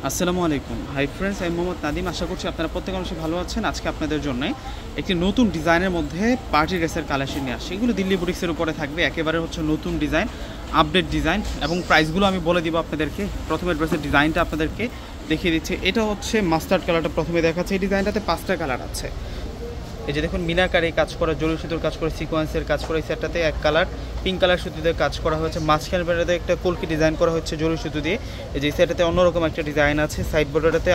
আসসালামু আলাইকুম। Hi friends, আমি মোহাম্মদ নাদিম। আশা করছি আপনারা প্রত্যেক অংশে ভালো আছেন। আজকে আপনাদের জন্য একটি নতুন ডিজাইনের মধ্যে পার্টি ড্রেসের কালেকশন নিয়ে আসছি। এগুলো দিল্লি বুটিক্সের উপরে থাকবে, একেবারে হচ্ছে নতুন ডিজাইন, আপডেট ডিজাইন, এবং প্রাইসগুলো আমি বলে দিব আপনাদেরকে। প্রথমে ড্রেসের ডিজাইনটা আপনাদেরকে দেখিয়ে দিচ্ছি। এটা হচ্ছে মাস্টার্ড কালারটা প্রথমে দেখাচ্ছে। এই ডিজাইনটাতে 5টা কালার আছে। এই যে দেখুন, মিনাকারি কাজ করা, জরি সুতোর কাজ করে, সিকোয়েন্সের কাজ করে। এই সেটটাতে এক কালার পিঙ্ক কালার সুতো দিয়ে কাজ করা হয়েছে। মাঝখানে বেড়াতে একটা কলকি ডিজাইন করা হচ্ছে জরি সুতো দিয়ে। এই যে সেটটাতে অন্যরকম একটা ডিজাইন আছে। সাইড বর্ডারটাতে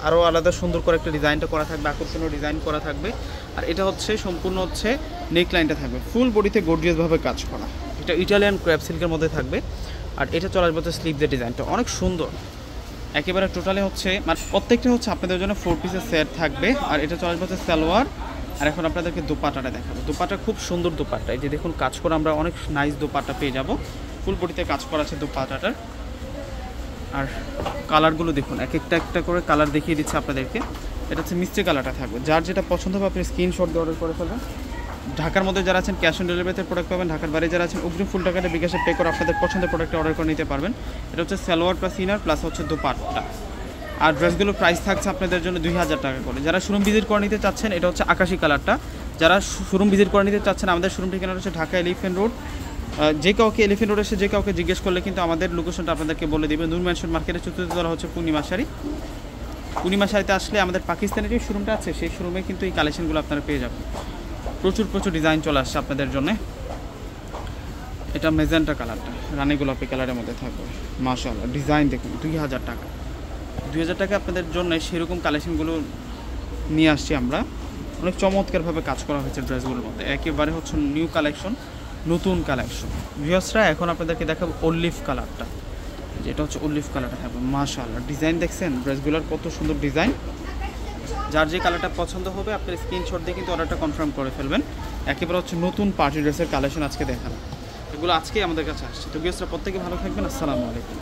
আরও আলাদা সুন্দর করে একটা ডিজাইনটা করা থাকবে, আকর্ষণীয় ডিজাইন করা থাকবে। আর এটা হচ্ছে সম্পূর্ণ হচ্ছে নেকলাইনটা থাকবে ফুল বডিতে গর্জিয়াসভাবে কাজ করা। এটা ইটালিয়ান ক্র্যাপ সিল্কের মধ্যে থাকবে। আর এটা চলে আসবে হচ্ছে স্লিভদের ডিজাইনটা অনেক সুন্দর, একেবারে টোটালে হচ্ছে মানে প্রত্যেকটা হচ্ছে আপনাদের জন্য 4 পিসের সেট থাকবে। আর এটা চলে আসবে হচ্ছে সালোয়ার। আর এখন আপনাদেরকে দোপাট্টাটা দেখাবো। দোপাট্টা খুব সুন্দর দোপাট্টা। এই যে দেখুন, কাজ করে আমরা অনেক নাইস দোপাট্টা পেয়ে যাব। ফুল বডিতে কাজ করা আছে দোপাট্টাটার। আর কালারগুলো দেখুন, এক একটা করে কালার দেখিয়ে দিচ্ছে আপনাদেরকে। এটা হচ্ছে মিষ্টি কালারটা থাকবে। যার যেটা পছন্দ হবে আপনি স্ক্রিনশট দিয়ে অর্ডার করে ফেলবেন। ঢাকার মধ্যে যারা আছেন ক্যাশ অন ডেলিভারিতে প্রোডাক্ট পাবেন। ঢাকার বাইরে যারা আছেন অগ্রিম ফুল টাকাটা বিকাশে পে করে আপনাদের পছন্দের প্রোডাক্টটা অর্ডার করে নিতে পারবেন। এটা হচ্ছে সালোয়ার প্লাস ইনার প্লাস হচ্ছে দোপাট্টা। আর ড্রেসগুলোর প্রাইস থাকছে আপনাদের জন্য 2000 টাকা করে। যারা শোরুম ভিজিট করে নিতে চাচ্ছেন, এটা হচ্ছে আকাশি কালারটা। যারা শোরুম ভিজিট করে নিতে চাচ্ছেন, আমাদের শোরুম ঠিকানা হচ্ছে ঢাকা এলিফ্যান্ট রোড। যে কাউকে এলিফ্যান্ট রোড এসে যে কাউকে জিজ্ঞেস করলে কিন্তু আমাদের লোকেশনটা আপনাদেরকে বলে দেবে। নূর ম্যানশন মার্কেটের চতুর্থ তলা হচ্ছে পূর্ণিমা শাড়ি। পূর্ণিমা শাড়িতে আসলে আমাদের পাকিস্তানের যে শোরুমটা আছে, সেই শোরুমে কিন্তু এই কালেকশনগুলো আপনারা পেয়ে যাবেন। প্রচুর ডিজাইন চলে আসছে আপনাদের জন্য। এটা মেজেন্টা কালারটা রানী গোলাপি কালারের মধ্যে থাকবে। মাশাআল্লাহ, ডিজাইন দেখুন। 2000 টাকা। 2000 টাকা আপনাদের জন্য সেরকম কালেকশনগুলো নিয়ে আসছি আমরা। অনেক চমৎকারভাবে কাজ করা হয়েছে ড্রেসগুলোর মধ্যে, একেবারে হচ্ছে নিউ কালেকশন, নতুন কালেকশন। ভিউয়ার্সরা, এখন আপনাদেরকে দেখাবো অলিভ কালারটা। যেটা হচ্ছে অলিভ কালারটা থাকবে। মাশাআল্লাহ, ডিজাইন দেখছেন ড্রেসগুলোর কত সুন্দর ডিজাইন। যার যে কালারটা পছন্দ হবে আপনার স্ক্রিনশট দিয়ে কিন্তু অর্ডারটা কনফার্ম করে ফেলবেন। একেবারে হচ্ছে নতুন পার্টি ড্রেসের কালেকশন আজকে দেখালাম। এগুলো আজকেই আমাদের কাছে আসছে। তো ভিউয়ার্সরা, প্রত্যেকে ভালো থাকবেন। আসসালামু আলাইকুম।